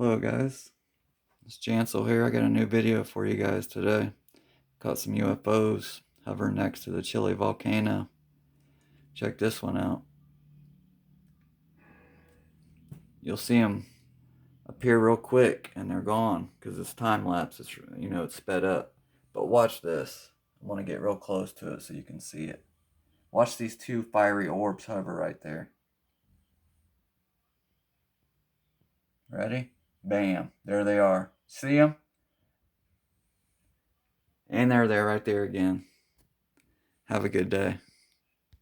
Hello guys, it's Jansel here. I got a new video for you guys today. Caught some UFOs hovering next to the Chile volcano. Check this one out. You'll see them appear real quick and they're gone because it's time lapse. It's sped up. But watch this. I want to get real close to it so you can see it. Watch these two fiery orbs hover right there. Ready? Bam. There they are. See them? And they're there right there again. Have a good day.